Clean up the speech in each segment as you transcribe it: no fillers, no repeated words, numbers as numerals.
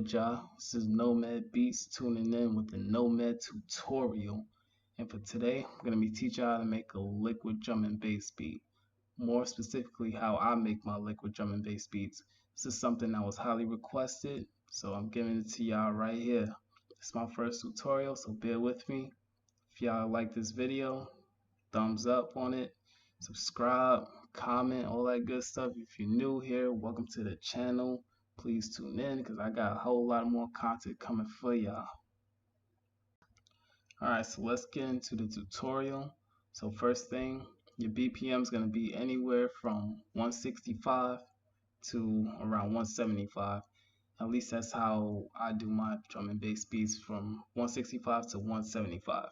good, y'all? This is NomedBeats tuning in with the Nomed tutorial. And for today, I'm going to be teaching you how to make a liquid drum and bass beat. More specifically, how I make my liquid drum and bass beats. This is something that was highly requested, so I'm giving it to y'all right here. It's my first tutorial, so bear with me. If y'all like this video, thumbs up on it, subscribe, comment, all that good stuff. If you're new here, welcome to the channel. Please tune in because I got a whole lot more content coming for y'all. Alright, so let's get into the tutorial. So first thing, your BPM is going to be anywhere from 165 to around 175. At least that's how I do my drum and bass beats, from 165 to 175.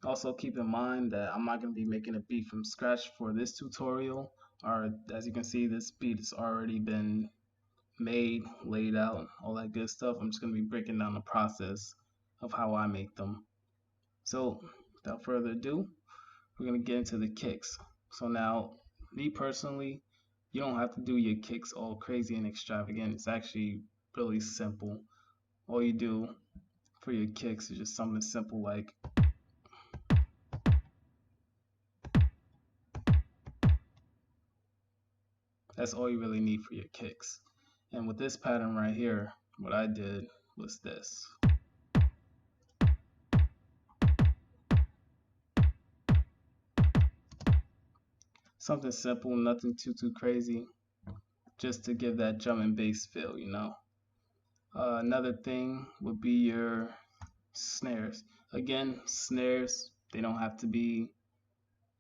Also keep in mind that I'm not going to be making a beat from scratch for this tutorial. Or as you can see, this beat has already been made, laid out, all that good stuff. I'm just going to be breaking down the process of how I make them. So without further ado, we're going to get into the kicks. So now, me personally, you don't have to do your kicks all crazy and extravagant. It's actually really simple. All you do for your kicks is just something simple like that's all you really need for your kicks. And with this pattern right here, what I did was this. Something simple, nothing too crazy, just to give that drum and bass feel, you know. Another thing would be your snares. Again, snares, they don't have to be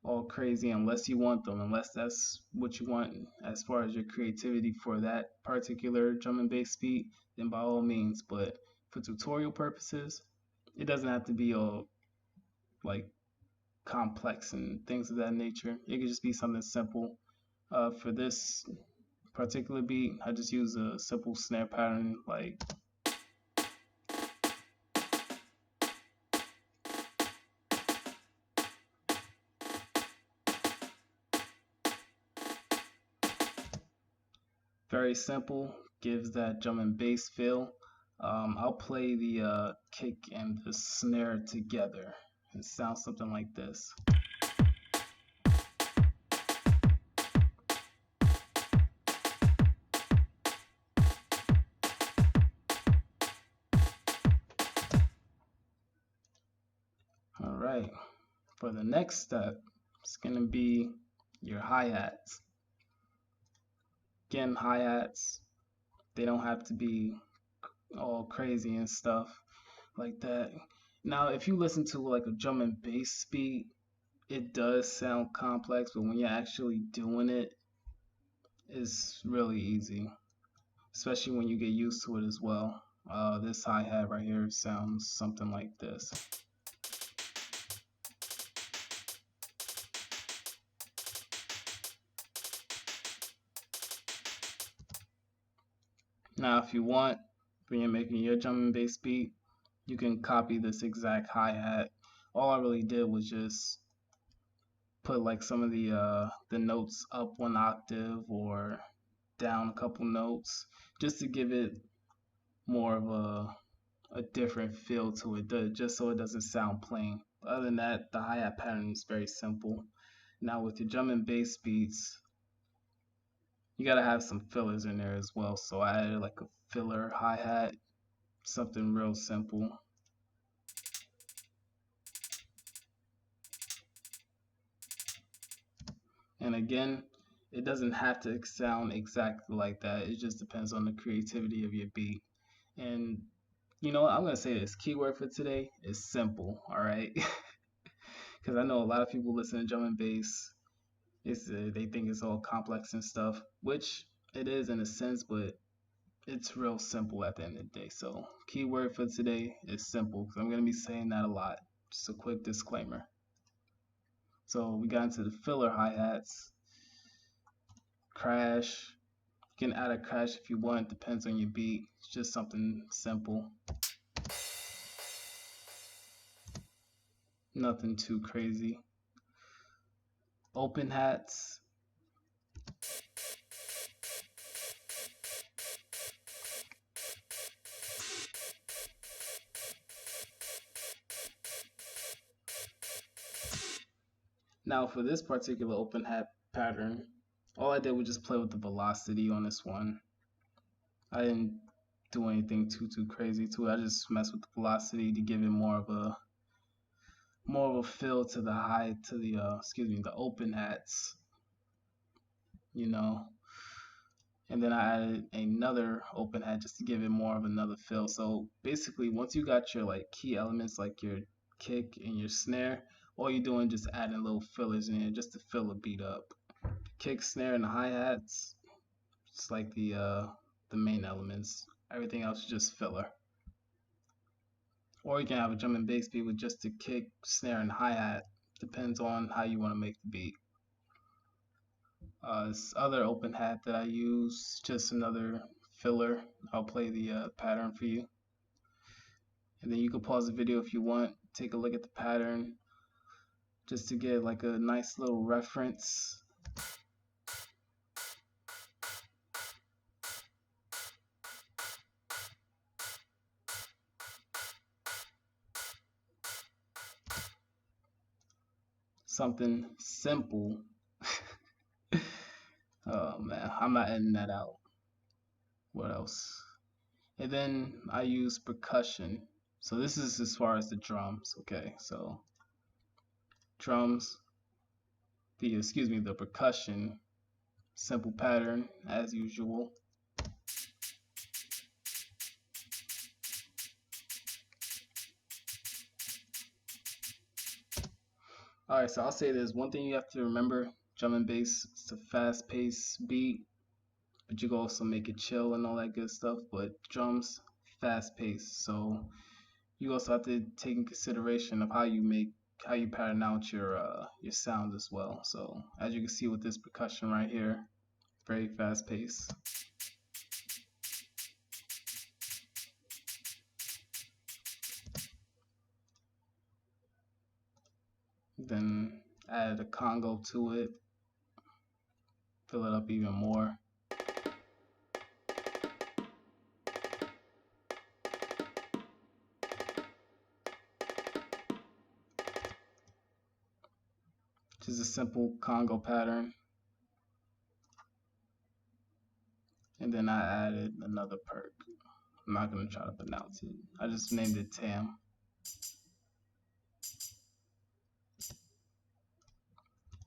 all crazy unless you want them, unless that's what you want as far as your creativity for that particular drum and bass beat, then by all means. But for tutorial purposes, it doesn't have to be all like complex and things of that nature. It could just be something simple. For this particular beat, I just use a simple snare pattern like very simple, gives that drum and bass feel. I'll play the kick and the snare together. It sounds something like this. Alright, for the next step, it's going to be your hi-hats. Again, hi-hats, they don't have to be all crazy and stuff like that. Now, if you listen to like a drum and bass beat, it does sound complex, but when you're actually doing it, it's really easy, especially when you get used to it as well. This hi-hat right here sounds something like this. Now, if you want, when you're making your drum and bass beat, you can copy this exact hi-hat. All I really did was just put like some of the notes up one octave or down a couple notes, just to give it more of a different feel to it, just so it doesn't sound plain. But other than that, the hi-hat pattern is very simple. Now with your drum and bass beats, you gotta have some fillers in there as well. So I added like a filler hi-hat, something real simple. And again, it doesn't have to sound exactly like that. It just depends on the creativity of your beat. And you know what, I'm gonna say this keyword for today is simple. All right, because I know a lot of people listen to drum and bass, they think it's all complex and stuff, which it is in a sense, but it's real simple at the end of the day. So keyword for today is simple, because I'm going to be saying that a lot. Just a quick disclaimer. So we got into the filler hi-hats. Crash. You can add a crash if you want, depends on your beat. It's just something simple. Nothing too crazy. Open hats. Now for this particular open hat pattern, all I did was just play with the velocity on this one. I didn't do anything too crazy to it. I just messed with the velocity to give it more of a feel to the the open hats, you know. And then I added another open hat just to give it more of another feel. So basically, once you got your like key elements like your kick and your snare, all you're doing is just adding little fillers in it just to fill a beat up. Kick, snare, and the hi-hats, it's like the main elements. Everything else is just filler. Or you can have a drum and bass beat with just the kick, snare, and hi-hat. Depends on how you want to make the beat. This other open hat that I use, just another filler. I'll play the pattern for you. And then you can pause the video if you want, take a look at the pattern, just to get like a nice little reference. Something simple. Oh man, I'm not editing that out. What else? And then I use percussion. So this is as far as the drums. Okay, so drums, the percussion, simple pattern as usual. Alright, so I'll say there's one thing you have to remember. Drum and bass, it's a fast-paced beat, but you can also make it chill and all that good stuff. But drums, fast-paced, so you also have to take in consideration of how you pattern out your sounds as well. So as you can see with this percussion right here, very fast-paced. Then add a Congo to it, fill it up even more. Just a simple Congo pattern. And then I added another perk. I'm not going to try to pronounce it. I just named it Tam.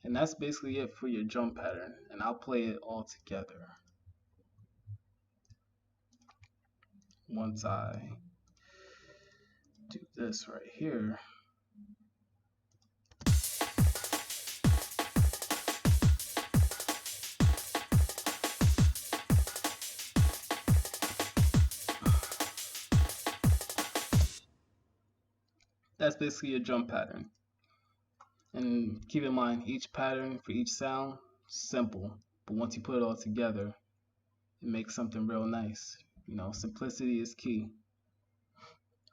And that's basically it for your drum pattern. And I'll play it all together once I do this right here. That's basically your drum pattern. And keep in mind, each pattern for each sound, simple. But once you put it all together, it makes something real nice. You know, simplicity is key.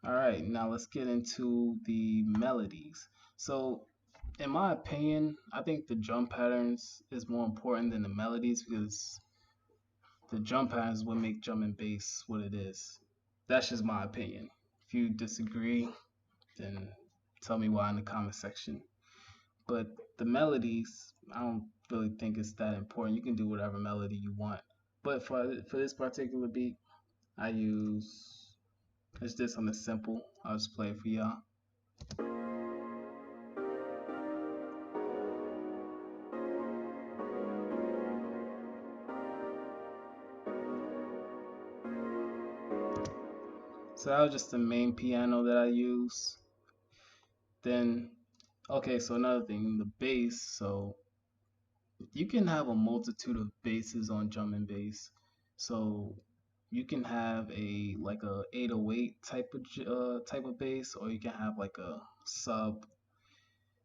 Alright, now let's get into the melodies. So, in my opinion, I think the drum patterns is more important than the melodies, because the drum patterns is what make drum and bass what it is. That's just my opinion. If you disagree, then tell me why in the comment section. But the melodies, I don't really think it's that important. You can do whatever melody you want. But for this particular beat, I use, it's just something simple. I'll just play it for y'all. So that was just the main piano that I use. Then, okay, so another thing, the bass. So you can have a multitude of basses on drum and bass. So you can have a 808 type of bass, or you can have like a sub.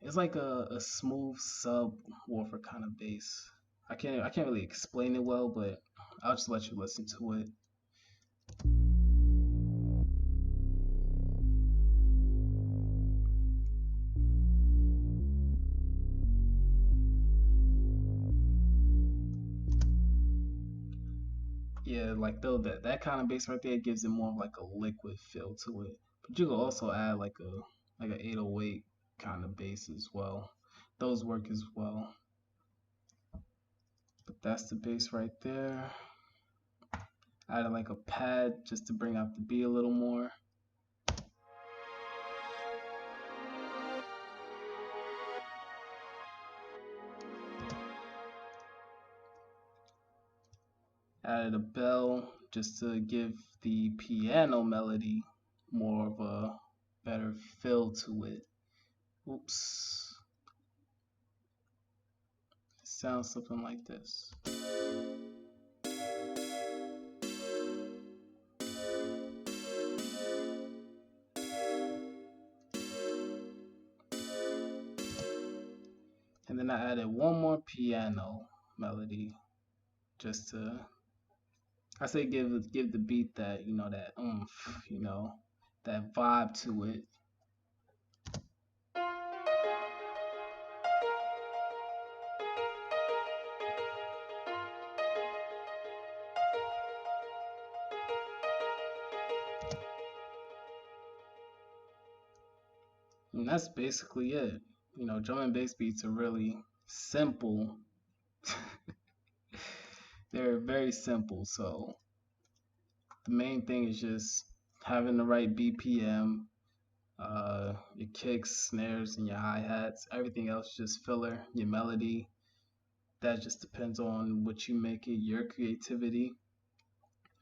It's like a smooth subwoofer kind of bass. I can't really explain it well, but I'll just let you listen to it. Yeah, like though that kind of bass right there gives it more of like a liquid feel to it. But you can also add like a 808 kind of bass as well. those work as well. But that's the bass right there. I added like a pad just to bring out the beat a little more. Added a bell just to give the piano melody more of a better feel to it. Oops. It sounds something like this. And then I added one more piano melody just to, I say give the beat that, you know, that oomph, you know, that vibe to it. And that's basically it. You know, drum and bass beats are really simple. They're very simple, so the main thing is just having the right BPM, your kicks, snares, and your hi-hats. Everything else just filler. Your melody, that just depends on what you make it, your creativity.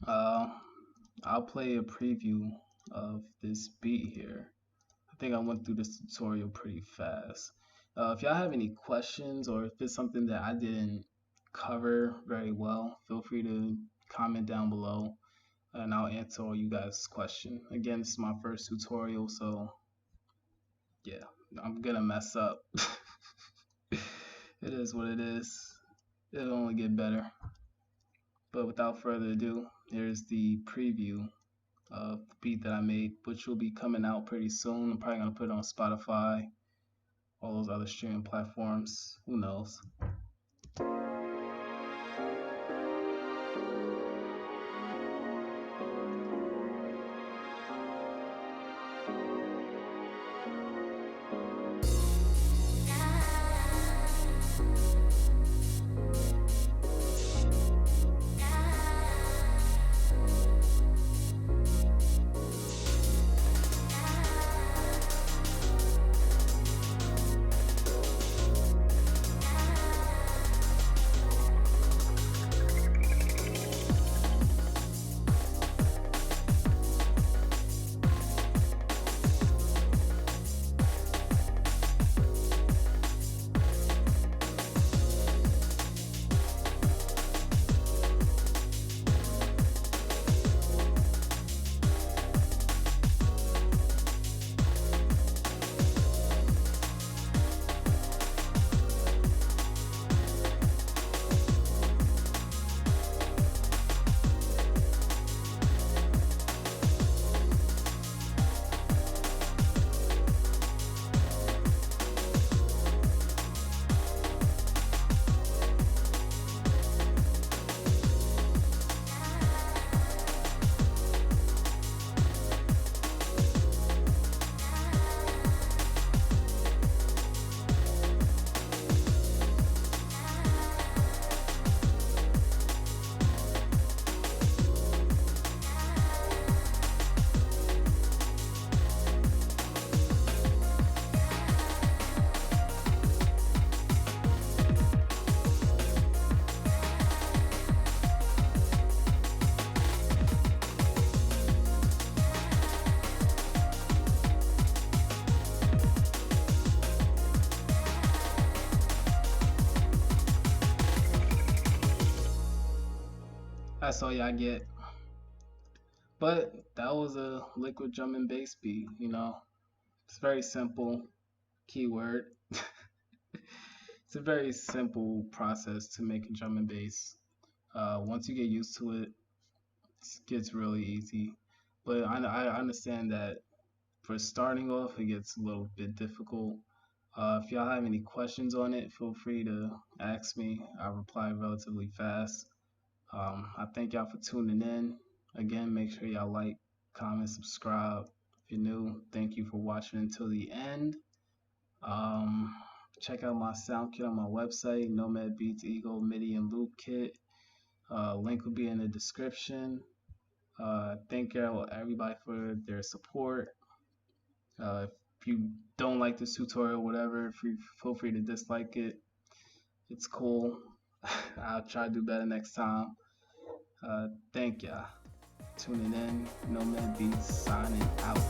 I'll play a preview of this beat here. I think I went through this tutorial pretty fast. If y'all have any questions, or if it's something that I didn't cover very well, feel free to comment down below and I'll answer all you guys' questions. Again, this is my first tutorial, so yeah, I'm gonna mess up. It is what it is. It'll only get better. But without further ado, here's the preview of the beat that I made, which will be coming out pretty soon. I'm probably gonna put it on Spotify, all those other streaming platforms. Who knows? That's all y'all get. But that was a liquid drum and bass beat, you know. It's very simple. Keyword. It's a very simple process to make a drum and bass. Once you get used to it, it gets really easy. But I understand that for starting off, it gets a little bit difficult. If y'all have any questions on it, feel free to ask me. I reply relatively fast. I thank y'all for tuning in. Again, make sure y'all like, comment, subscribe. If you're new, thank you for watching until the end. Check out my sound kit on my website, NomedBeats Eagle MIDI and Loop Kit. Link will be in the description. Thank everybody for their support. If you don't like this tutorial, whatever, feel free to dislike it. It's cool. I'll try to do better next time. Thank ya. Tuning in. NomedBeats signing out.